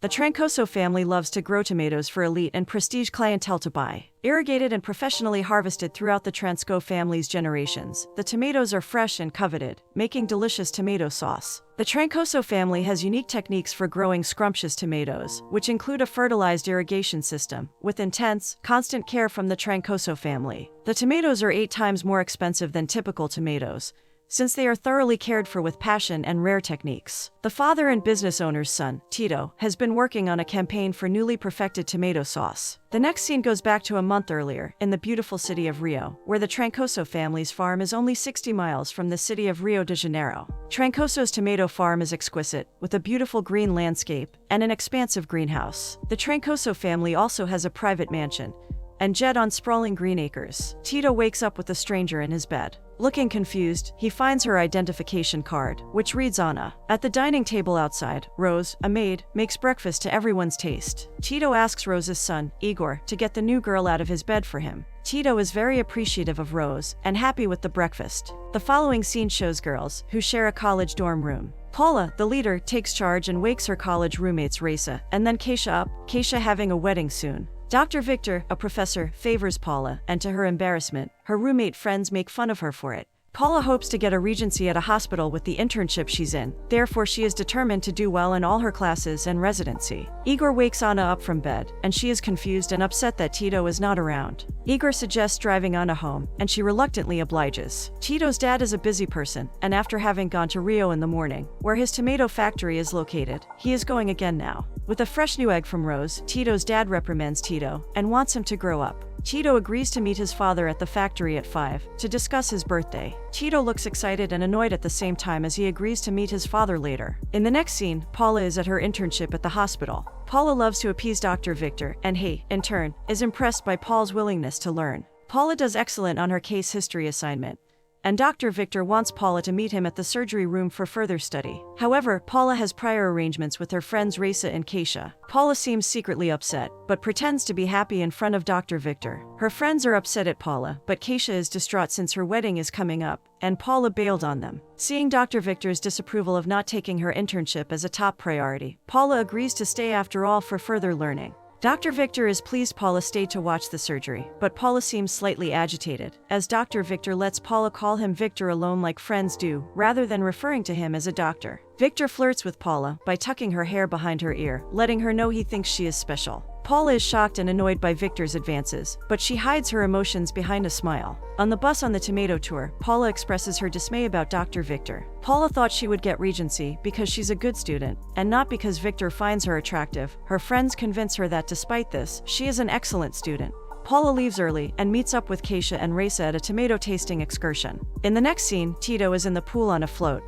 The Trancoso family loves to grow tomatoes for elite and prestige clientele to buy. Irrigated and professionally harvested throughout the Trancoso family's generations, the tomatoes are fresh and coveted, making delicious tomato sauce. The Trancoso family has unique techniques for growing scrumptious tomatoes, which include a fertilized irrigation system, with intense, constant care from the Trancoso family. The tomatoes are 8 times more expensive than typical tomatoes, since they are thoroughly cared for with passion and rare techniques. The father and business owner's son, Tito, has been working on a campaign for newly perfected tomato sauce. The next scene goes back to a month earlier, in the beautiful city of Rio, where the Trancoso family's farm is only 60 miles from the city of Rio de Janeiro. Trancoso's tomato farm is exquisite, with a beautiful green landscape and an expansive greenhouse. The Trancoso family also has a private mansion and jet on sprawling green acres. Tito wakes up with a stranger in his bed. Looking confused, he finds her identification card, which reads Anna. At the dining table outside, Rose, a maid, makes breakfast to everyone's taste. Tito asks Rose's son, Igor, to get the new girl out of his bed for him. Tito is very appreciative of Rose and happy with the breakfast. The following scene shows girls who share a college dorm room. Paula, the leader, takes charge and wakes her college roommates Raisa and then Keisha up, Keisha having a wedding soon. Dr. Victor, a professor, favors Paula, and to her embarrassment, her roommate friends make fun of her for it. Paula hopes to get a regency at a hospital with the internship she's in, therefore she is determined to do well in all her classes and residency. Igor wakes Anna up from bed, and she is confused and upset that Tito is not around. Igor suggests driving Anna home, and she reluctantly obliges. Tito's dad is a busy person, and after having gone to Rio in the morning, where his tomato factory is located, he is going again now. With a fresh new egg from Rose, Tito's dad reprimands Tito and wants him to grow up. Tito agrees to meet his father at the factory at 5 to discuss his birthday. Tito looks excited and annoyed at the same time as he agrees to meet his father later. In the next scene, Paula is at her internship at the hospital. Paula loves to appease Dr. Victor, and he, in turn, is impressed by Paul's willingness to learn. Paula does excellent on her case history assignment, and Dr. Victor wants Paula to meet him at the surgery room for further study. However, Paula has prior arrangements with her friends Raisa and Keisha. Paula seems secretly upset, but pretends to be happy in front of Dr. Victor. Her friends are upset at Paula, but Keisha is distraught since her wedding is coming up, and Paula bailed on them. Seeing Dr. Victor's disapproval of not taking her internship as a top priority, Paula agrees to stay after all for further learning. Dr. Victor is pleased Paula stayed to watch the surgery, but Paula seems slightly agitated, as Dr. Victor lets Paula call him Victor alone like friends do, rather than referring to him as a doctor. Victor flirts with Paula by tucking her hair behind her ear, letting her know he thinks she is special. Paula is shocked and annoyed by Victor's advances, but she hides her emotions behind a smile. On the bus on the tomato tour, Paula expresses her dismay about Dr. Victor. Paula thought she would get regency because she's a good student, and not because Victor finds her attractive. Her friends convince her that despite this, she is an excellent student. Paula leaves early and meets up with Keisha and Raisa at a tomato tasting excursion. In the next scene, Tito is in the pool on a float.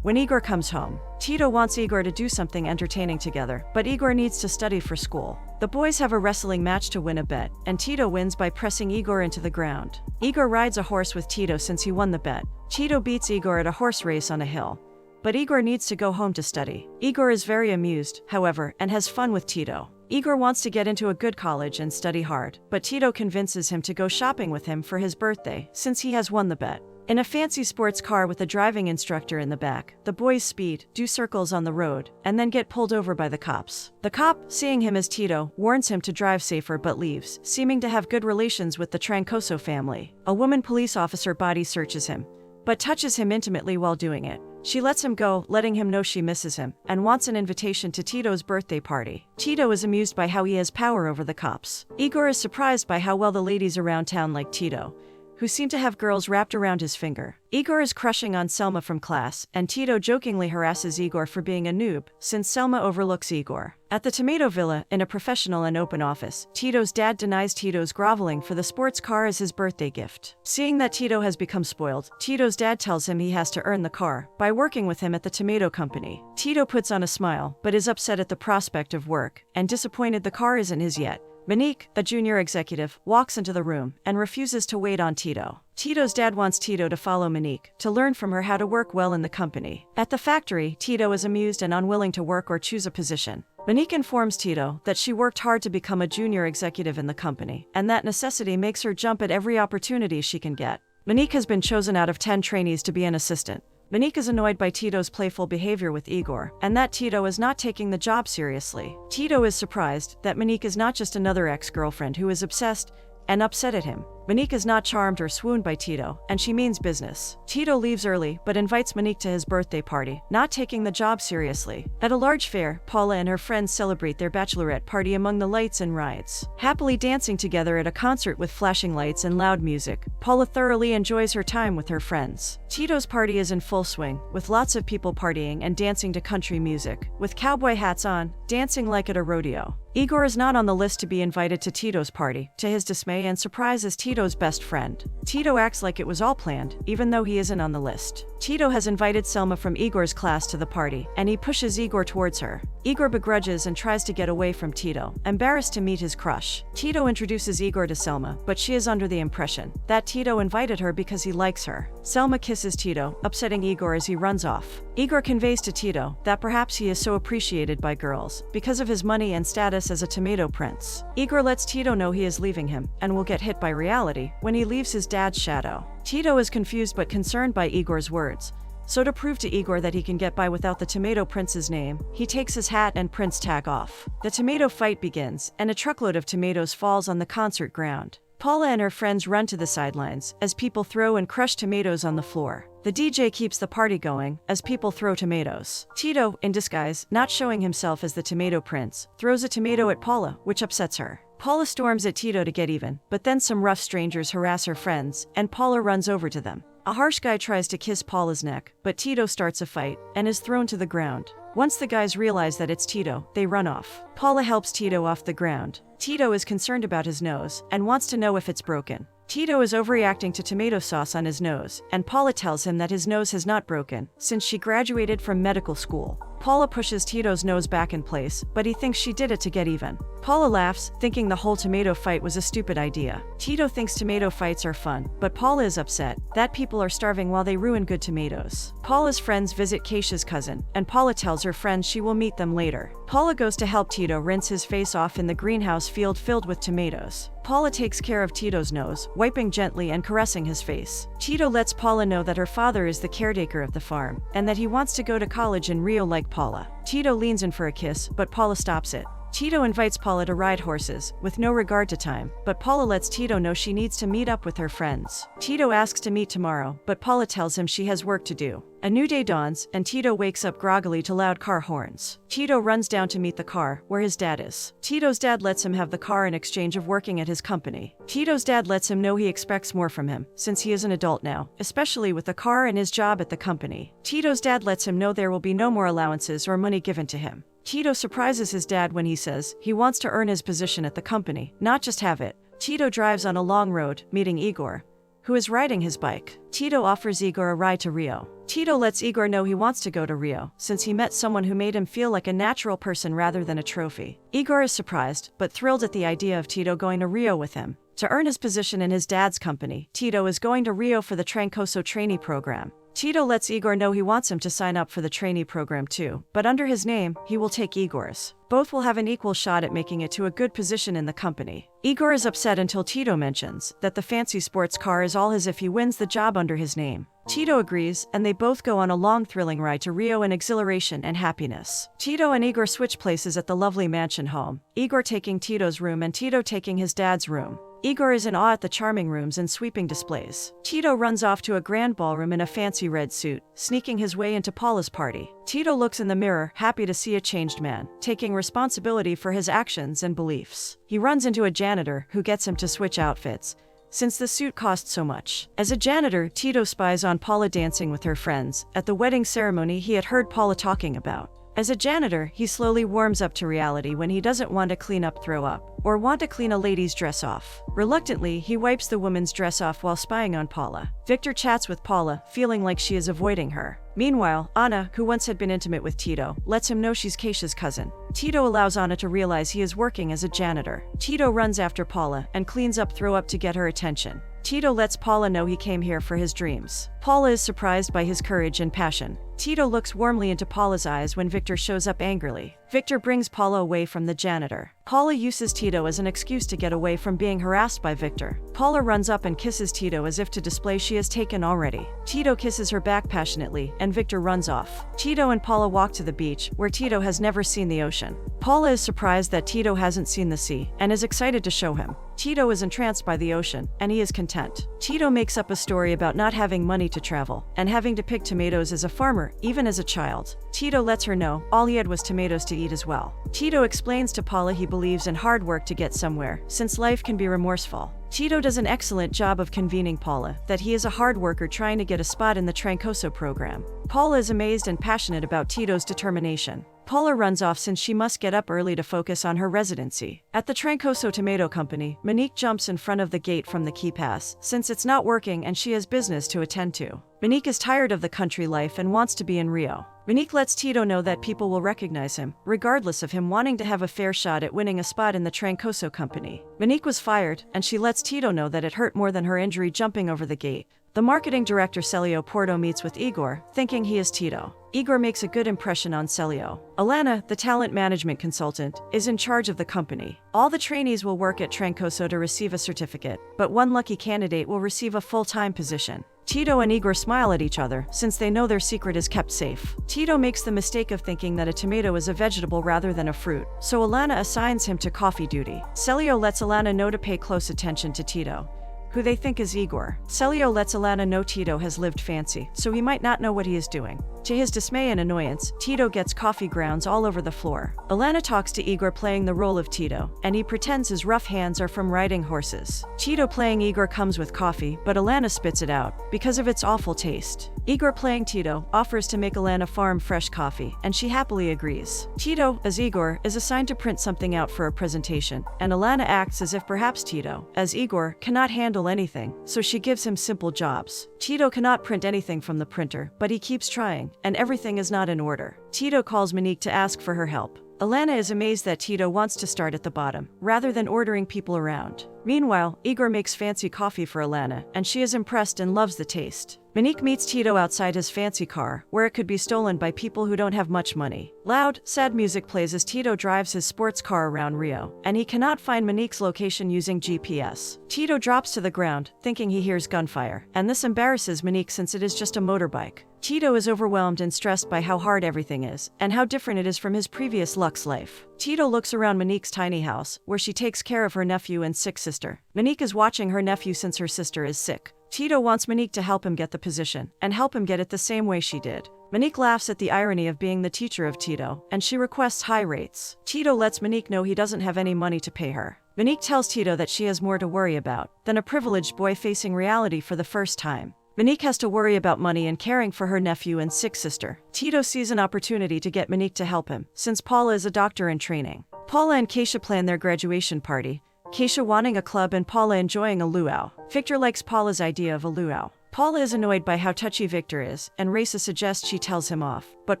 When Igor comes home, Tito wants Igor to do something entertaining together, but Igor needs to study for school. The boys have a wrestling match to win a bet, and Tito wins by pressing Igor into the ground. Igor rides a horse with Tito since he won the bet. Tito beats Igor at a horse race on a hill, but Igor needs to go home to study. Igor is very amused, however, and has fun with Tito. Igor wants to get into a good college and study hard, but Tito convinces him to go shopping with him for his birthday, since he has won the bet. In a fancy sports car with a driving instructor in the back, the boys speed, do circles on the road, and then get pulled over by the cops. The cop, seeing him as Tito, warns him to drive safer but leaves, seeming to have good relations with the Trancoso family. A woman police officer body searches him, but touches him intimately while doing it. She lets him go, letting him know she misses him, and wants an invitation to Tito's birthday party. Tito is amused by how he has power over the cops. Igor is surprised by how well the ladies around town like Tito, who seem to have girls wrapped around his finger. Igor is crushing on Selma from class, and Tito jokingly harasses Igor for being a noob, since Selma overlooks Igor. At the Tomato Villa, in a professional and open office, Tito's dad denies Tito's groveling for the sports car as his birthday gift. Seeing that Tito has become spoiled, Tito's dad tells him he has to earn the car by working with him at the tomato company. Tito puts on a smile, but is upset at the prospect of work, and disappointed the car isn't his yet. Monique, a junior executive, walks into the room and refuses to wait on Tito. Tito's dad wants Tito to follow Monique to learn from her how to work well in the company. At the factory, Tito is amused and unwilling to work or choose a position. Monique informs Tito that she worked hard to become a junior executive in the company, and that necessity makes her jump at every opportunity she can get. Monique has been chosen out of 10 trainees to be an assistant, Monique is annoyed by Tito's playful behavior with Igor, and that Tito is not taking the job seriously. Tito is surprised that Monique is not just another ex-girlfriend who is obsessed and upset at him. Monique is not charmed or swooned by Tito, and she means business. Tito leaves early but invites Monique to his birthday party, not taking the job seriously. At a large fair, Paula and her friends celebrate their bachelorette party among the lights and rides. Happily dancing together at a concert with flashing lights and loud music, Paula thoroughly enjoys her time with her friends. Tito's party is in full swing, with lots of people partying and dancing to country music, with cowboy hats on, dancing like at a rodeo. Igor is not on the list to be invited to Tito's party, to his dismay and surprise as Tito's best friend. Tito acts like it was all planned, even though he isn't on the list. Tito has invited Selma from Igor's class to the party, and he pushes Igor towards her. Igor begrudges and tries to get away from Tito, embarrassed to meet his crush. Tito introduces Igor to Selma, but she is under the impression that Tito invited her because he likes her. Selma kisses Tito, upsetting Igor as he runs off. Igor conveys to Tito that perhaps he is so appreciated by girls because of his money and status as a tomato prince. Igor lets Tito know he is leaving him and will get hit by reality when he leaves his dad's shadow. Tito is confused but concerned by Igor's words. So to prove to Igor that he can get by without the tomato prince's name, he takes his hat and prince tag off. The tomato fight begins, and a truckload of tomatoes falls on the concert ground. Paula and her friends run to the sidelines as people throw and crush tomatoes on the floor. The DJ keeps the party going as people throw tomatoes. Tito, in disguise, not showing himself as the tomato prince, throws a tomato at Paula, which upsets her. Paula storms at Tito to get even, but then some rough strangers harass her friends, and Paula runs over to them. A harsh guy tries to kiss Paula's neck, but Tito starts a fight and is thrown to the ground. Once the guys realize that it's Tito, they run off. Paula helps Tito off the ground. Tito is concerned about his nose and wants to know if it's broken. Tito is overreacting to tomato sauce on his nose, and Paula tells him that his nose has not broken since she graduated from medical school. Paula pushes Tito's nose back in place, but he thinks she did it to get even. Paula laughs, thinking the whole tomato fight was a stupid idea. Tito thinks tomato fights are fun, but Paula is upset that people are starving while they ruin good tomatoes. Paula's friends visit Keisha's cousin, and Paula tells her friends she will meet them later. Paula goes to help Tito rinse his face off in the greenhouse field filled with tomatoes. Paula takes care of Tito's nose, wiping gently and caressing his face. Tito lets Paula know that her father is the caretaker of the farm, and that he wants to go to college in Rio like Paula. Tito leans in for a kiss, but Paula stops it. Tito invites Paula to ride horses, with no regard to time, but Paula lets Tito know she needs to meet up with her friends. Tito asks to meet tomorrow, but Paula tells him she has work to do. A new day dawns, and Tito wakes up groggily to loud car horns. Tito runs down to meet the car, where his dad is. Tito's dad lets him have the car in exchange of working at his company. Tito's dad lets him know he expects more from him, since he is an adult now, especially with the car and his job at the company. Tito's dad lets him know there will be no more allowances or money given to him. Tito surprises his dad when he says he wants to earn his position at the company, not just have it. Tito drives on a long road, meeting Igor, who is riding his bike. Tito offers Igor a ride to Rio. Tito lets Igor know he wants to go to Rio, since he met someone who made him feel like a natural person rather than a trophy. Igor is surprised, but thrilled at the idea of Tito going to Rio with him. To earn his position in his dad's company, Tito is going to Rio for the Trancoso trainee program. Tito lets Igor know he wants him to sign up for the trainee program too, but under his name, he will take Igor's. Both will have an equal shot at making it to a good position in the company. Igor is upset until Tito mentions that the fancy sports car is all his if he wins the job under his name. Tito agrees, and they both go on a long thrilling ride to Rio in exhilaration and happiness. Tito and Igor switch places at the lovely mansion home, Igor taking Tito's room and Tito taking his dad's room. Igor is in awe at the charming rooms and sweeping displays. Tito runs off to a grand ballroom in a fancy red suit, sneaking his way into Paula's party. Tito looks in the mirror, happy to see a changed man, taking responsibility for his actions and beliefs. He runs into a janitor, who gets him to switch outfits, since the suit cost so much. As a janitor, Tito spies on Paula dancing with her friends at the wedding ceremony he had heard Paula talking about. As a janitor, he slowly warms up to reality when he doesn't want to clean up throw up, or want to clean a lady's dress off. Reluctantly, he wipes the woman's dress off while spying on Paula. Victor chats with Paula, feeling like she is avoiding her. Meanwhile, Anna, who once had been intimate with Tito, lets him know she's Keisha's cousin. Tito allows Anna to realize he is working as a janitor. Tito runs after Paula and cleans up throw up to get her attention. Tito lets Paula know he came here for his dreams. Paula is surprised by his courage and passion. Tito looks warmly into Paula's eyes when Victor shows up angrily. Victor brings Paula away from the janitor. Paula uses Tito as an excuse to get away from being harassed by Victor. Paula runs up and kisses Tito as if to display she is taken already. Tito kisses her back passionately, and Victor runs off. Tito and Paula walk to the beach, where Tito has never seen the ocean. Paula is surprised that Tito hasn't seen the sea, and is excited to show him. Tito is entranced by the ocean, and he is content. Tito makes up a story about not having money to travel, and having to pick tomatoes as a farmer, even as a child. Tito lets her know all he had was tomatoes to eat as well. Tito explains to Paula he believes in hard work to get somewhere, since life can be remorseful. Tito does an excellent job of convincing Paula that he is a hard worker trying to get a spot in the Trancoso program. Paula is amazed and passionate about Tito's determination. Paula runs off since she must get up early to focus on her residency. At the Trancoso Tomato Company, Monique jumps in front of the gate from the key pass, since it's not working and she has business to attend to. Monique is tired of the country life and wants to be in Rio. Monique lets Tito know that people will recognize him, regardless of him wanting to have a fair shot at winning a spot in the Trancoso Company. Monique was fired, and she lets Tito know that it hurt more than her injury jumping over the gate. The marketing director Celio Porto meets with Igor, thinking he is Tito. Igor makes a good impression on Celio. Alana, the talent management consultant, is in charge of the company. All the trainees will work at Trancoso to receive a certificate, but one lucky candidate will receive a full-time position. Tito and Igor smile at each other, since they know their secret is kept safe. Tito makes the mistake of thinking that a tomato is a vegetable rather than a fruit, so Alana assigns him to coffee duty. Celio lets Alana know to pay close attention to Tito, who they think is Igor. Celio lets Alana know Tito has lived fancy, so he might not know what he is doing. To his dismay and annoyance, Tito gets coffee grounds all over the floor. Alana talks to Igor playing the role of Tito, and he pretends his rough hands are from riding horses. Tito playing Igor comes with coffee, but Alana spits it out, because of its awful taste. Igor playing Tito offers to make Alana farm fresh coffee, and she happily agrees. Tito, as Igor, is assigned to print something out for a presentation, and Alana acts as if perhaps Tito, as Igor, cannot handle anything, so she gives him simple jobs. Tito cannot print anything from the printer, but he keeps trying, and everything is not in order. Tito calls Monique to ask for her help. Alana is amazed that Tito wants to start at the bottom, rather than ordering people around. Meanwhile, Igor makes fancy coffee for Alana, and she is impressed and loves the taste. Monique meets Tito outside his fancy car, where it could be stolen by people who don't have much money. Loud, sad music plays as Tito drives his sports car around Rio, and he cannot find Monique's location using GPS. Tito drops to the ground, thinking he hears gunfire, and this embarrasses Monique since it is just a motorbike. Tito is overwhelmed and stressed by how hard everything is, and how different it is from his previous luxe life. Tito looks around Monique's tiny house, where she takes care of her nephew and sick sister. Monique is watching her nephew since her sister is sick. Tito wants Monique to help him get the position, and help him get it the same way she did. Monique laughs at the irony of being the teacher of Tito, and she requests high rates. Tito lets Monique know he doesn't have any money to pay her. Monique tells Tito that she has more to worry about than a privileged boy facing reality for the first time. Monique has to worry about money and caring for her nephew and sick sister. Tito sees an opportunity to get Monique to help him, since Paula is a doctor in training. Paula and Keisha plan their graduation party, Keisha wanting a club and Paula enjoying a luau. Victor likes Paula's idea of a luau. Paula is annoyed by how touchy Victor is, and Raisa suggests she tells him off, but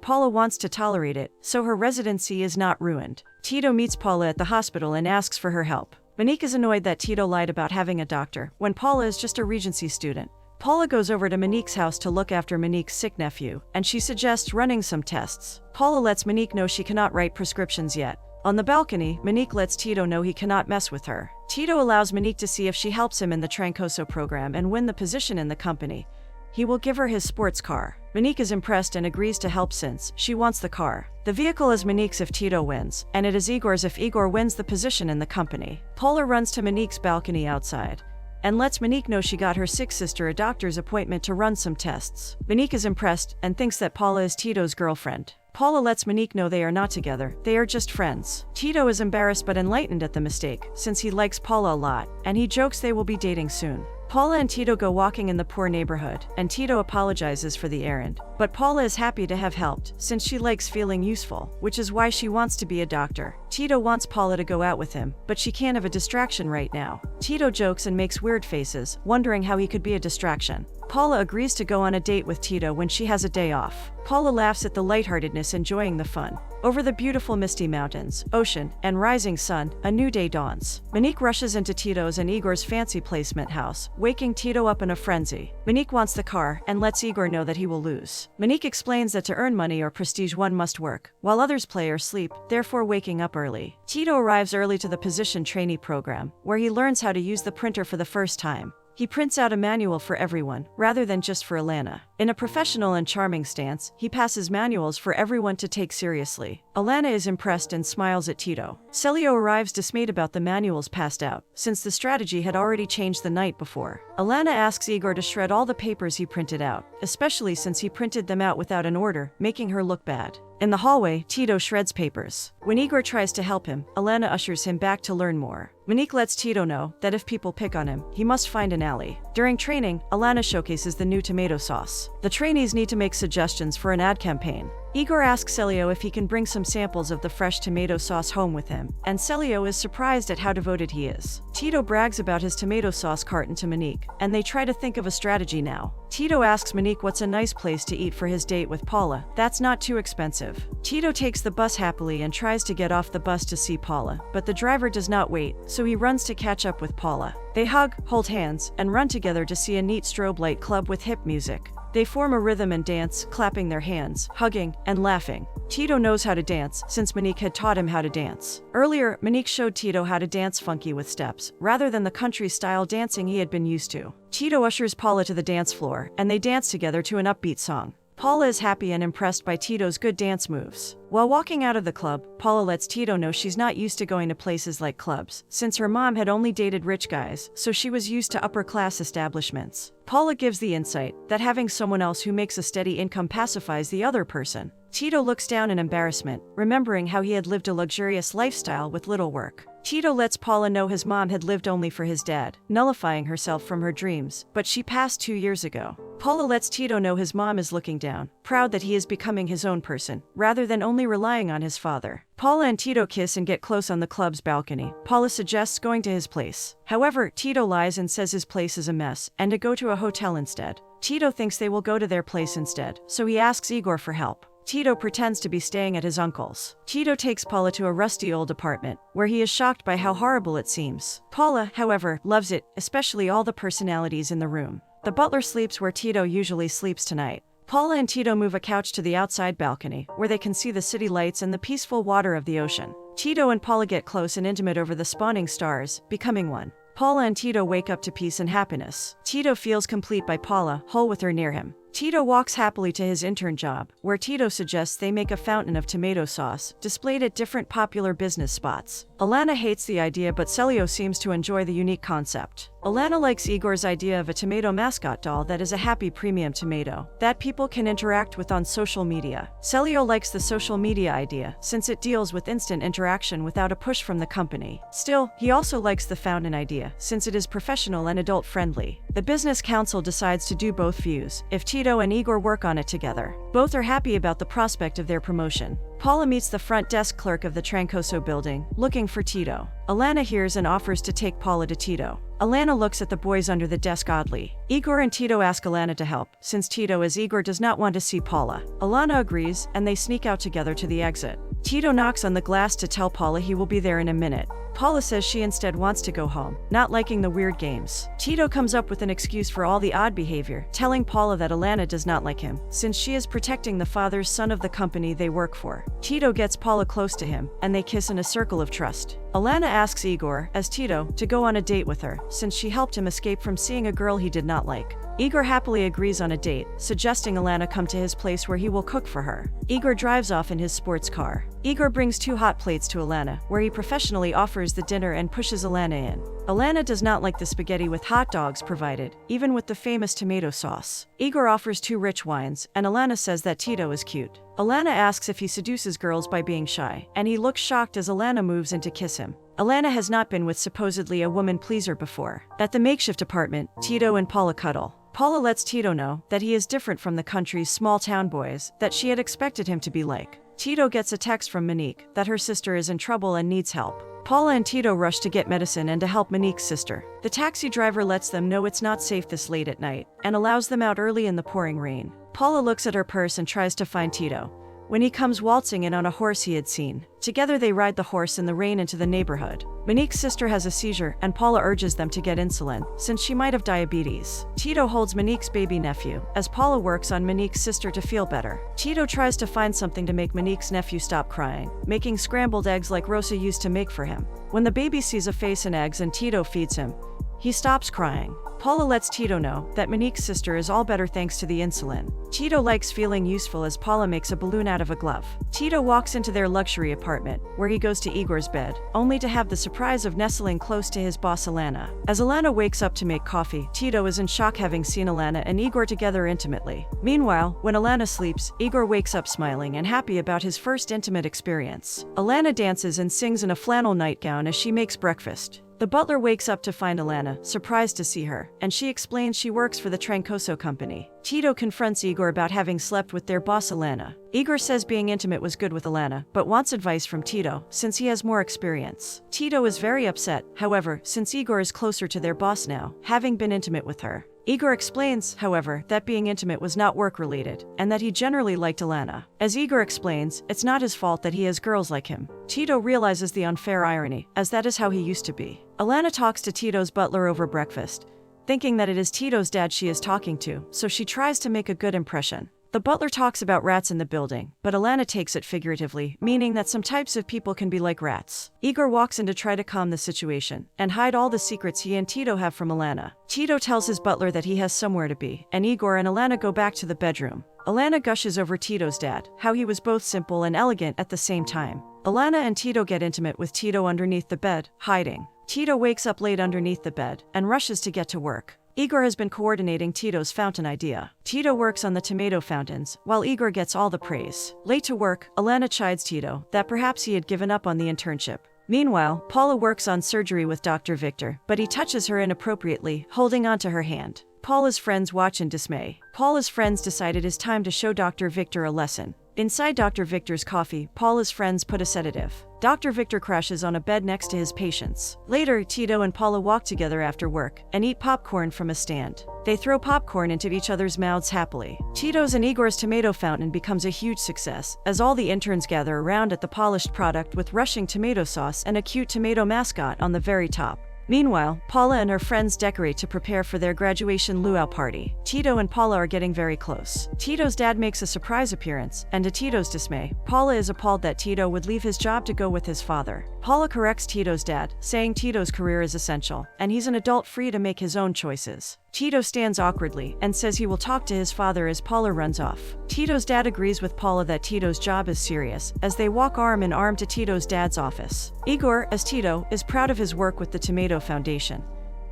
Paula wants to tolerate it, so her residency is not ruined. Tito meets Paula at the hospital and asks for her help. Monique is annoyed that Tito lied about having a doctor, when Paula is just a Regency student. Paula goes over to Monique's house to look after Monique's sick nephew, and she suggests running some tests. Paula lets Monique know she cannot write prescriptions yet. On the balcony, Monique lets Tito know he cannot mess with her. Tito allows Monique to see if she helps him in the Trancoso program and win the position in the company. He will give her his sports car. Monique is impressed and agrees to help since she wants the car. The vehicle is Monique's if Tito wins, and it is Igor's if Igor wins the position in the company. Paula runs to Monique's balcony outside and lets Monique know she got her sick sister a doctor's appointment to run some tests. Monique is impressed and thinks that Paula is Tito's girlfriend. Paula lets Monique know they are not together, they are just friends. Tito is embarrassed but enlightened at the mistake, since he likes Paula a lot, and he jokes they will be dating soon. Paula and Tito go walking in the poor neighborhood, and Tito apologizes for the errand. But Paula is happy to have helped, since she likes feeling useful, which is why she wants to be a doctor. Tito wants Paula to go out with him, but she can't have a distraction right now. Tito jokes and makes weird faces, wondering how he could be a distraction. Paula agrees to go on a date with Tito when she has a day off. Paula laughs at the lightheartedness, enjoying the fun. Over the beautiful misty mountains, ocean, and rising sun, a new day dawns. Monique rushes into Tito's and Igor's fancy placement house, waking Tito up in a frenzy. Monique wants the car and lets Igor know that he will lose. Monique explains that to earn money or prestige one must work, while others play or sleep, therefore waking up early. Tito arrives early to the position trainee program, where he learns how to use the printer for the first time. He prints out a manual for everyone, rather than just for Alana. In a professional and charming stance, he passes manuals for everyone to take seriously. Alana is impressed and smiles at Tito. Celio arrives dismayed about the manuals passed out, since the strategy had already changed the night before. Alana asks Igor to shred all the papers he printed out, especially since he printed them out without an order, making her look bad. In the hallway, Tito shreds papers. When Igor tries to help him, Alana ushers him back to learn more. Monique lets Tito know that if people pick on him, he must find an alley. During training, Alana showcases the new tomato sauce. The trainees need to make suggestions for an ad campaign. Igor asks Celio if he can bring some samples of the fresh tomato sauce home with him, and Celio is surprised at how devoted he is. Tito brags about his tomato sauce carton to Monique, and they try to think of a strategy now. Tito asks Monique what's a nice place to eat for his date with Paula. That's not too expensive. Tito takes the bus happily and tries to get off the bus to see Paula, but the driver does not wait, so he runs to catch up with Paula. They hug, hold hands, and run together to see a neat strobe light club with hip music. They form a rhythm and dance, clapping their hands, hugging, and laughing. Tito knows how to dance, since Monique had taught him how to dance. Earlier, Monique showed Tito how to dance funky with steps, rather than the country-style dancing he had been used to. Tito ushers Paula to the dance floor, and they dance together to an upbeat song. Paula is happy and impressed by Tito's good dance moves. While walking out of the club, Paula lets Tito know she's not used to going to places like clubs, since her mom had only dated rich guys, so she was used to upper-class establishments. Paula gives the insight that having someone else who makes a steady income pacifies the other person. Tito looks down in embarrassment, remembering how he had lived a luxurious lifestyle with little work. Tito lets Paula know his mom had lived only for his dad, nullifying herself from her dreams, but she passed 2 years ago. Paula lets Tito know his mom is looking down, proud that he is becoming his own person, rather than only relying on his father. Paula and Tito kiss and get close on the club's balcony. Paula suggests going to his place. However, Tito lies and says his place is a mess, and to go to a hotel instead. Tito thinks they will go to their place instead, so he asks Igor for help. Tito pretends to be staying at his uncle's. Tito takes Paula to a rusty old apartment, where he is shocked by how horrible it seems. Paula, however, loves it, especially all the personalities in the room. The butler sleeps where Tito usually sleeps tonight. Paula and Tito move a couch to the outside balcony, where they can see the city lights and the peaceful water of the ocean. Tito and Paula get close and intimate over the spawning stars, becoming one. Paula and Tito wake up to peace and happiness. Tito feels complete by Paula, whole with her near him. Tito walks happily to his intern job, where Tito suggests they make a fountain of tomato sauce, displayed at different popular business spots. Alana hates the idea, but Celio seems to enjoy the unique concept. Alana likes Igor's idea of a tomato mascot doll that is a happy premium tomato that people can interact with on social media. Celio likes the social media idea, since it deals with instant interaction without a push from the company. Still, he also likes the fountain idea, since it is professional and adult-friendly. The business council decides to do both views, if Tito and Igor work on it together. Both are happy about the prospect of their promotion. Paula meets the front desk clerk of the Trancoso building, looking for Tito. Alana hears and offers to take Paula to Tito. Alana looks at the boys under the desk oddly. Igor and Tito ask Alana to help, since Tito as Igor does not want to see Paula. Alana agrees, and they sneak out together to the exit. Tito knocks on the glass to tell Paula he will be there in a minute. Paula says she instead wants to go home, not liking the weird games. Tito comes up with an excuse for all the odd behavior, telling Paula that Alana does not like him, since she is protecting the father's son of the company they work for. Tito gets Paula close to him, and they kiss in a circle of trust. Alana asks Igor, as Tito, to go on a date with her, since she helped him escape from seeing a girl he did not like. Igor happily agrees on a date, suggesting Alana come to his place where he will cook for her. Igor drives off in his sports car. Igor brings 2 hot plates to Alana, where he professionally offers the dinner and pushes Alana in. Alana does not like the spaghetti with hot dogs provided, even with the famous tomato sauce. Igor offers 2 rich wines, and Alana says that Tito is cute. Alana asks if he seduces girls by being shy, and he looks shocked as Alana moves in to kiss him. Alana has not been with supposedly a woman pleaser before. At the makeshift apartment, Tito and Paula cuddle. Paula lets Tito know that he is different from the country's small-town boys that she had expected him to be like. Tito gets a text from Monique that her sister is in trouble and needs help. Paula and Tito rush to get medicine and to help Monique's sister. The taxi driver lets them know it's not safe this late at night and allows them out early in the pouring rain. Paula looks at her purse and tries to find Tito, when he comes waltzing in on a horse he had seen. Together they ride the horse in the rain into the neighborhood. Monique's sister has a seizure and Paula urges them to get insulin, since she might have diabetes. Tito holds Monique's baby nephew, as Paula works on Monique's sister to feel better. Tito tries to find something to make Monique's nephew stop crying, making scrambled eggs like Rosa used to make for him. When the baby sees a face and eggs and Tito feeds him, he stops crying. Paula lets Tito know that Monique's sister is all better thanks to the insulin. Tito likes feeling useful as Paula makes a balloon out of a glove. Tito walks into their luxury apartment, where he goes to Igor's bed, only to have the surprise of nestling close to his boss Alana. As Alana wakes up to make coffee, Tito is in shock having seen Alana and Igor together intimately. Meanwhile, when Alana sleeps, Igor wakes up smiling and happy about his first intimate experience. Alana dances and sings in a flannel nightgown as she makes breakfast. The butler wakes up to find Alana, surprised to see her, and she explains she works for the Trancoso company. Tito confronts Igor about having slept with their boss Alana. Igor says being intimate was good with Alana, but wants advice from Tito, since he has more experience. Tito is very upset, however, since Igor is closer to their boss now, having been intimate with her. Igor explains, however, that being intimate was not work-related, and that he generally liked Alana. As Igor explains, it's not his fault that he has girls like him. Tito realizes the unfair irony, as that is how he used to be. Alana talks to Tito's butler over breakfast, thinking that it is Tito's dad she is talking to, so she tries to make a good impression. The butler talks about rats in the building, but Alana takes it figuratively, meaning that some types of people can be like rats. Igor walks in to try to calm the situation and hide all the secrets he and Tito have from Alana. Tito tells his butler that he has somewhere to be, and Igor and Alana go back to the bedroom. Alana gushes over Tito's dad, how he was both simple and elegant at the same time. Alana and Tito get intimate with Tito underneath the bed, hiding. Tito wakes up late underneath the bed and rushes to get to work. Igor has been coordinating Tito's fountain idea. Tito works on the tomato fountains, while Igor gets all the praise. Late to work, Alana chides Tito that perhaps he had given up on the internship. Meanwhile, Paula works on surgery with Dr. Victor, but he touches her inappropriately, holding onto her hand. Paula's friends watch in dismay. Paula's friends decide it is time to show Dr. Victor a lesson. Inside Dr. Victor's coffee, Paula's friends put a sedative. Dr. Victor crashes on a bed next to his patients. Later, Tito and Paula walk together after work and eat popcorn from a stand. They throw popcorn into each other's mouths happily. Tito's and Igor's tomato fountain becomes a huge success, as all the interns gather around at the polished product with rushing tomato sauce and a cute tomato mascot on the very top. Meanwhile, Paula and her friends decorate to prepare for their graduation luau party. Tito and Paula are getting very close. Tito's dad makes a surprise appearance, and to Tito's dismay, Paula is appalled that Tito would leave his job to go with his father. Paula corrects Tito's dad, saying Tito's career is essential, and he's an adult free to make his own choices. Tito stands awkwardly and says he will talk to his father as Paula runs off. Tito's dad agrees with Paula that Tito's job is serious, as they walk arm in arm to Tito's dad's office. Igor, as Tito, is proud of his work with the Tomato Foundation,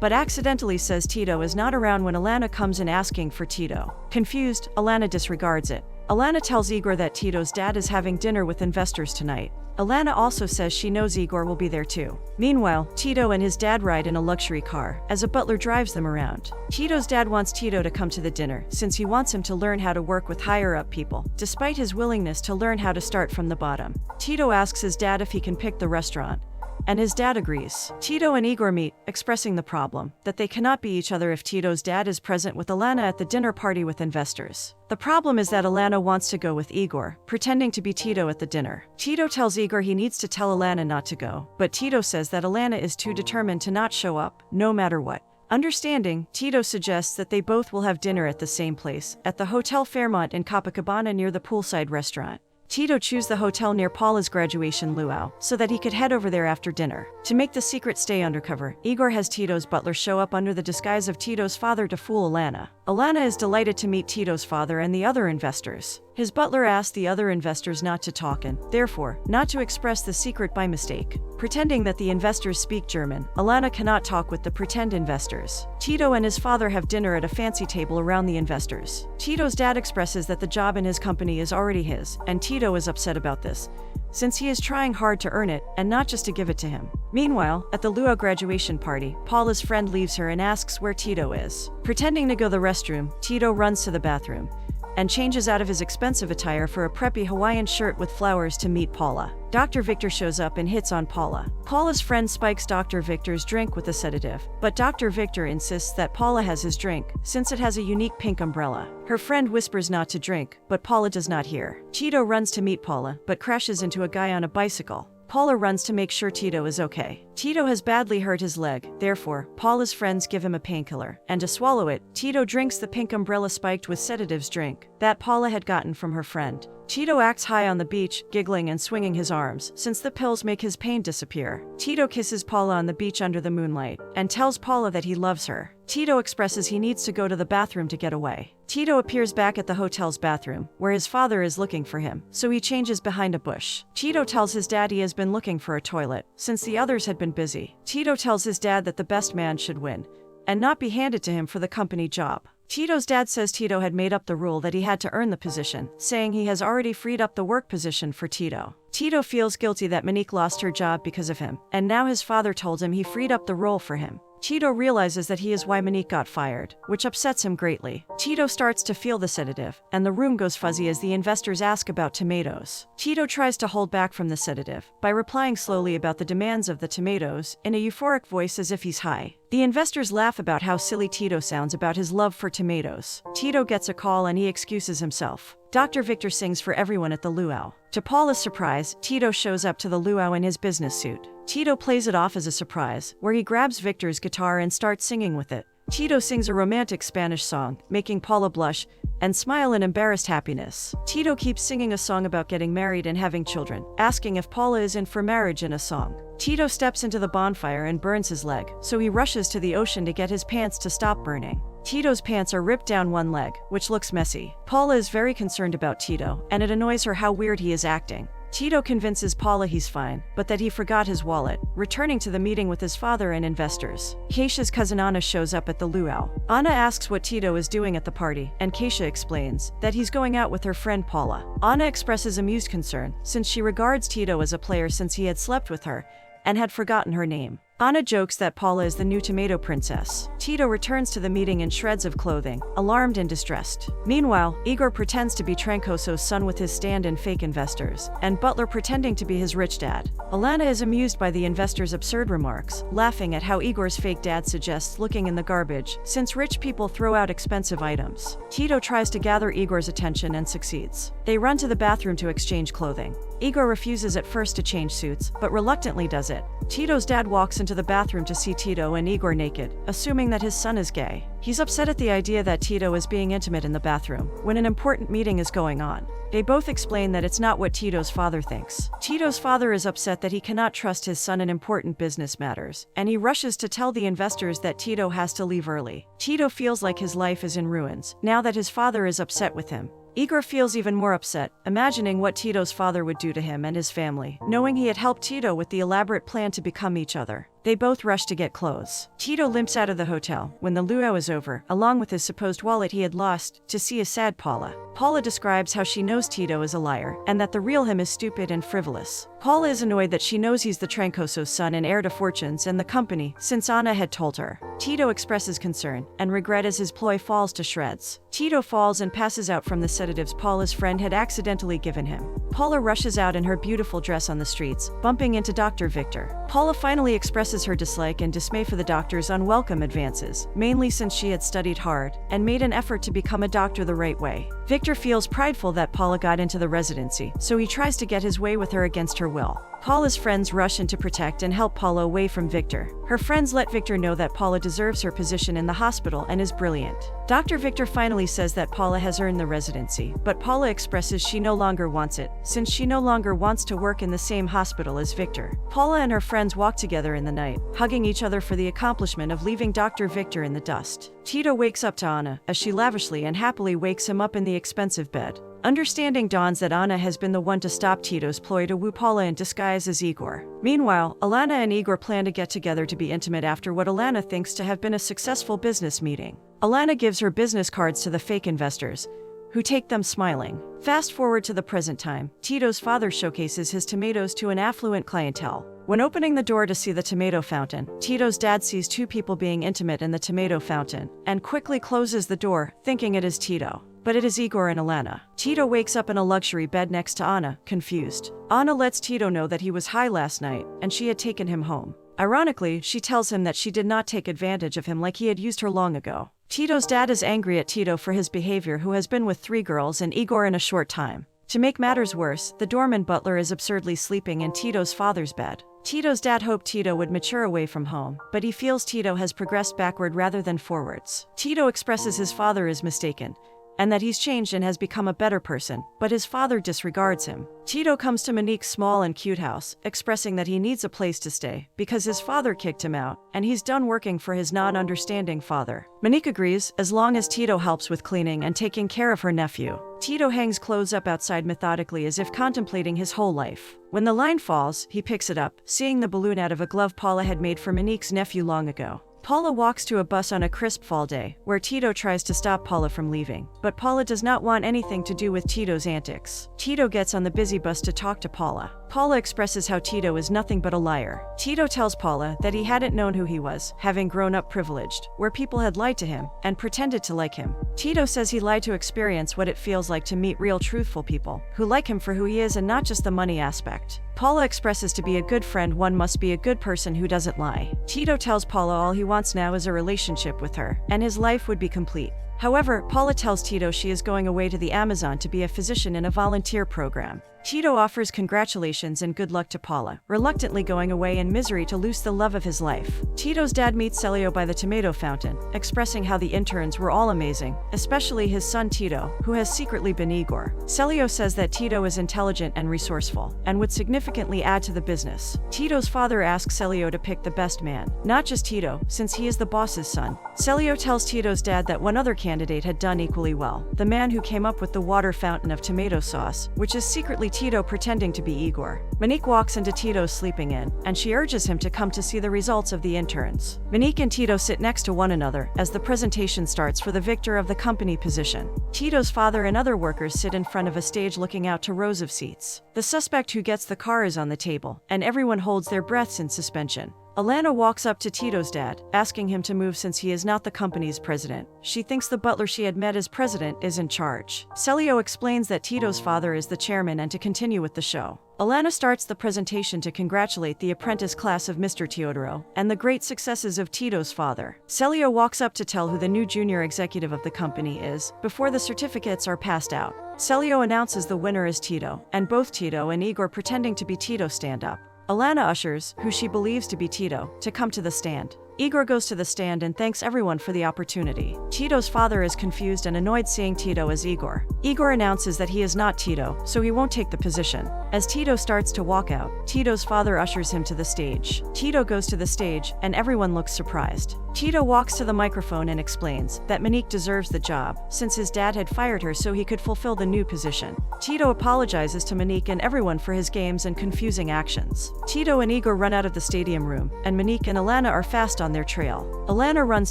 but accidentally says Tito is not around when Alana comes in asking for Tito. Confused, Alana disregards it. Alana tells Igor that Tito's dad is having dinner with investors tonight. Alana also says she knows Igor will be there too. Meanwhile, Tito and his dad ride in a luxury car, as a butler drives them around. Tito's dad wants Tito to come to the dinner, since he wants him to learn how to work with higher-up people, despite his willingness to learn how to start from the bottom. Tito asks his dad if he can pick the restaurant, and his dad agrees. Tito and Igor meet, expressing the problem that they cannot be each other if Tito's dad is present with Alana at the dinner party with investors. The problem is that Alana wants to go with Igor, pretending to be Tito at the dinner. Tito tells Igor he needs to tell Alana not to go, but Tito says that Alana is too determined to not show up, no matter what. Understanding, Tito suggests that they both will have dinner at the same place, at the Hotel Fairmont in Copacabana near the poolside restaurant. Tito chose the hotel near Paula's graduation luau, so that he could head over there after dinner. To make the secret stay undercover, Igor has Tito's butler show up under the disguise of Tito's father to fool Alana. Alana is delighted to meet Tito's father and the other investors. His butler asks the other investors not to talk and, therefore, not to express the secret by mistake. Pretending that the investors speak German, Alana cannot talk with the pretend investors. Tito and his father have dinner at a fancy table around the investors. Tito's dad expresses that the job in his company is already his, and Tito is upset about this, since he is trying hard to earn it and not just to give it to him. Meanwhile, at the luau graduation party, Paula's friend leaves her and asks where Tito is. Pretending to go to the restroom, Tito runs to the bathroom and changes out of his expensive attire for a preppy Hawaiian shirt with flowers to meet Paula. Dr. Victor shows up and hits on Paula. Paula's friend spikes Dr. Victor's drink with a sedative, but Dr. Victor insists that Paula has his drink, since it has a unique pink umbrella. Her friend whispers not to drink, but Paula does not hear. Tito runs to meet Paula, but crashes into a guy on a bicycle. Paula runs to make sure Tito is okay. Tito has badly hurt his leg, therefore, Paula's friends give him a painkiller, and to swallow it, Tito drinks the pink umbrella spiked with sedatives drink that Paula had gotten from her friend. Tito acts high on the beach, giggling and swinging his arms, since the pills make his pain disappear. Tito kisses Paula on the beach under the moonlight, and tells Paula that he loves her. Tito expresses he needs to go to the bathroom to get away. Tito appears back at the hotel's bathroom, where his father is looking for him, so he changes behind a bush. Tito tells his dad he has been looking for a toilet, since the others had been busy. Tito tells his dad that the best man should win, and not be handed to him for the company job. Tito's dad says Tito had made up the rule that he had to earn the position, saying he has already freed up the work position for Tito. Tito feels guilty that Monique lost her job because of him, and now his father told him he freed up the role for him. Tito realizes that he is why Monique got fired, which upsets him greatly. Tito starts to feel the sedative, and the room goes fuzzy as the investors ask about tomatoes. Tito tries to hold back from the sedative by replying slowly about the demands of the tomatoes in a euphoric voice as if he's high. The investors laugh about how silly Tito sounds about his love for tomatoes. Tito gets a call and he excuses himself. Dr. Victor sings for everyone at the luau. To Paula's surprise, Tito shows up to the luau in his business suit. Tito plays it off as a surprise, where he grabs Victor's guitar and starts singing with it. Tito sings a romantic Spanish song, making Paula blush and smile in embarrassed happiness. Tito keeps singing a song about getting married and having children, asking if Paula is in for marriage in a song. Tito steps into the bonfire and burns his leg, so he rushes to the ocean to get his pants to stop burning. Tito's pants are ripped down one leg, which looks messy. Paula is very concerned about Tito, and it annoys her how weird he is acting. Tito convinces Paula he's fine, but that he forgot his wallet, returning to the meeting with his father and investors. Keisha's cousin Anna shows up at the luau. Anna asks what Tito is doing at the party, and Keisha explains that he's going out with her friend Paula. Anna expresses amused concern, since she regards Tito as a player since he had slept with her and had forgotten her name. Anna jokes that Paula is the new tomato princess. Tito returns to the meeting in shreds of clothing, alarmed and distressed. Meanwhile, Igor pretends to be Trancoso's son with his stand-in fake investors, and Butler pretending to be his rich dad. Alana is amused by the investors' absurd remarks, laughing at how Igor's fake dad suggests looking in the garbage, since rich people throw out expensive items. Tito tries to gather Igor's attention and succeeds. They run to the bathroom to exchange clothing. Igor refuses at first to change suits, but reluctantly does it. Tito's dad walks into the bathroom to see Tito and Igor naked, assuming that his son is gay. He's upset at the idea that Tito is being intimate in the bathroom, when an important meeting is going on. They both explain that it's not what Tito's father thinks. Tito's father is upset that he cannot trust his son in important business matters, and he rushes to tell the investors that Tito has to leave early. Tito feels like his life is in ruins, now that his father is upset with him. Igor feels even more upset, imagining what Tito's father would do to him and his family, knowing he had helped Tito with the elaborate plan to become each other. They both rush to get clothes. Tito limps out of the hotel, when the luau is over, along with his supposed wallet he had lost, to see a sad Paula. Paula describes how she knows Tito is a liar, and that the real him is stupid and frivolous. Paula is annoyed that she knows he's the Trancoso's son and heir to fortunes and the company, since Anna had told her. Tito expresses concern and regret as his ploy falls to shreds. Tito falls and passes out from the sedatives Paula's friend had accidentally given him. Paula rushes out in her beautiful dress on the streets, bumping into Dr. Victor. Paula finally expresses her dislike and dismay for the doctor's unwelcome advances, mainly since she had studied hard and made an effort to become a doctor the right way. Victor feels prideful that Paula got into the residency, so he tries to get his way with her against her will. Paula's friends rush in to protect and help Paula away from Victor. Her friends let Victor know that Paula deserves her position in the hospital and is brilliant. Dr. Victor finally says that Paula has earned the residency, but Paula expresses she no longer wants it, since she no longer wants to work in the same hospital as Victor. Paula and her friends walk together in the night, hugging each other for the accomplishment of leaving Dr. Victor in the dust. Tito wakes up to Anna, as she lavishly and happily wakes him up in the expensive bed. Understanding dawns that Anna has been the one to stop Tito's ploy to woo Paula in disguise as Igor. Meanwhile, Alana and Igor plan to get together to be intimate after what Alana thinks to have been a successful business meeting. Alana gives her business cards to the fake investors, who take them smiling. Fast forward to the present time, Tito's father showcases his tomatoes to an affluent clientele. When opening the door to see the tomato fountain, Tito's dad sees two people being intimate in the tomato fountain, and quickly closes the door, thinking it is Tito. but it is Igor and Alana. Tito wakes up in a luxury bed next to Anna, confused. Anna lets Tito know that he was high last night, and she had taken him home. Ironically, she tells him that she did not take advantage of him like he had used her long ago. Tito's dad is angry at Tito for his behavior, who has been with 3 girls and Igor in a short time. To make matters worse, the doorman butler is absurdly sleeping in Tito's father's bed. Tito's dad hoped Tito would mature away from home, but he feels Tito has progressed backward rather than forwards. Tito expresses his father is mistaken, and that he's changed and has become a better person, but his father disregards him. Tito comes to Monique's small and cute house, expressing that he needs a place to stay, because his father kicked him out, and he's done working for his non-understanding father. Monique agrees, as long as Tito helps with cleaning and taking care of her nephew. Tito hangs clothes up outside methodically as if contemplating his whole life. When the line falls, he picks it up, seeing the balloon out of a glove Paula had made for Monique's nephew long ago. Paula walks to a bus on a crisp fall day, where Tito tries to stop Paula from leaving, but Paula does not want anything to do with Tito's antics. Tito gets on the busy bus to talk to Paula. Paula expresses how Tito is nothing but a liar. Tito tells Paula that he hadn't known who he was, having grown up privileged, where people had lied to him and pretended to like him. Tito says he lied to experience what it feels like to meet real truthful people, who like him for who he is and not just the money aspect. Paula expresses to be a good friend one must be a good person who doesn't lie. Tito tells Paula all he wants now is a relationship with her, and his life would be complete. However, Paula tells Tito she is going away to the Amazon to be a physician in a volunteer program. Tito offers congratulations and good luck to Paula, reluctantly going away in misery to lose the love of his life. Tito's dad meets Celio by the tomato fountain, expressing how the interns were all amazing, especially his son Tito, who has secretly been Igor. Celio says that Tito is intelligent and resourceful, and would significantly add to the business. Tito's father asks Celio to pick the best man, not just Tito, since he is the boss's son. Celio tells Tito's dad that one other candidate had done equally well, the man who came up with the water fountain of tomato sauce, which is secretly Tito pretending to be Igor. Monique walks into Tito's sleeping in, and she urges him to come to see the results of the interns. Monique and Tito sit next to one another as the presentation starts for the victor of the company position. Tito's father and other workers sit in front of a stage looking out to rows of seats. The suspect who gets the car is on the table, and everyone holds their breaths in suspension. Alana walks up to Tito's dad, asking him to move since he is not the company's president. She thinks the butler she had met as president is in charge. Celio explains that Tito's father is the chairman and to continue with the show. Alana starts the presentation to congratulate the apprentice class of Mr. Teodoro and the great successes of Tito's father. Celio walks up to tell who the new junior executive of the company is, before the certificates are passed out. Celio announces the winner is Tito, and both Tito and Igor pretending to be Tito stand up. Alana ushers, who she believes to be Tito, to come to the stand. Igor goes to the stand and thanks everyone for the opportunity. Tito's father is confused and annoyed seeing Tito as Igor. Igor announces that he is not Tito, so he won't take the position. As Tito starts to walk out, Tito's father ushers him to the stage. Tito goes to the stage, and everyone looks surprised. Tito walks to the microphone and explains that Monique deserves the job, since his dad had fired her so he could fulfill the new position. Tito apologizes to Monique and everyone for his games and confusing actions. Tito and Igor run out of the stadium room, and Monique and Alana are fast on their trail. Alana runs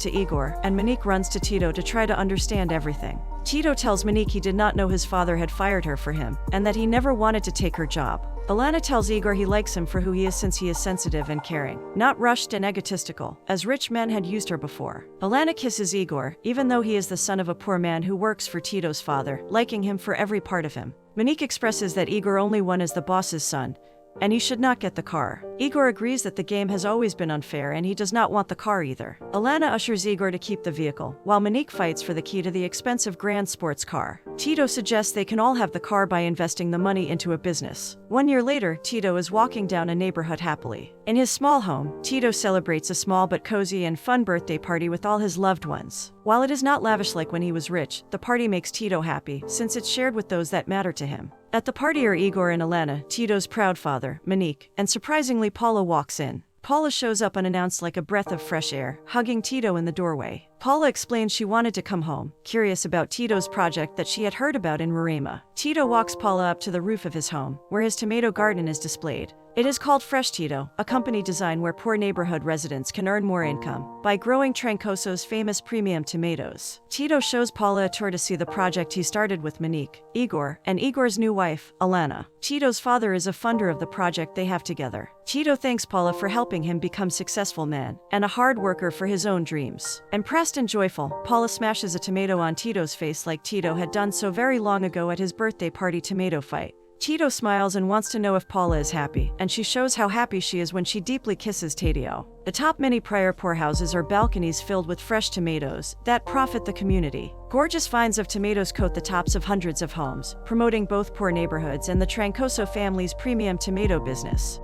to Igor, and Monique runs to Tito to try to understand everything. Tito tells Monique he did not know his father had fired her for him, and that he never wanted to take her job. Alana tells Igor he likes him for who he is since he is sensitive and caring, not rushed and egotistical, as rich men had used her before. Alana kisses Igor, even though he is the son of a poor man who works for Tito's father, liking him for every part of him. Monique expresses that Igor only won as the boss's son, and he should not get the car. Igor agrees that the game has always been unfair and he does not want the car either. Alana ushers Igor to keep the vehicle, while Monique fights for the key to the expensive grand sports car. Tito suggests they can all have the car by investing the money into a business. 1 year later, Tito is walking down a neighborhood happily. In his small home, Tito celebrates a small but cozy and fun birthday party with all his loved ones. While it is not lavish like when he was rich, the party makes Tito happy, since it's shared with those that matter to him. At the party are Igor and Alana, Tito's proud father, Monique, and surprisingly Paula walks in. Paula shows up unannounced like a breath of fresh air, hugging Tito in the doorway. Paula explains she wanted to come home, curious about Tito's project that she had heard about in Roraima. Tito walks Paula up to the roof of his home, where his tomato garden is displayed. It is called Fresh Tito, a company design where poor neighborhood residents can earn more income by growing Trancoso's famous premium tomatoes. Tito shows Paula a tour to see the project he started with Monique, Igor, and Igor's new wife, Alana. Tito's father is a funder of the project they have together. Tito thanks Paula for helping him become a successful man and a hard worker for his own dreams. Impressed and joyful, Paula smashes a tomato on Tito's face like Tito had done so very long ago at his birthday party tomato fight. Tito smiles and wants to know if Paula is happy, and she shows how happy she is when she deeply kisses Tito. Atop many prior pourhouses are balconies filled with fresh tomatoes that profit the community. Gorgeous finds of tomatoes coat the tops of hundreds of homes, promoting both poor neighborhoods and the Trancoso family's premium tomato business.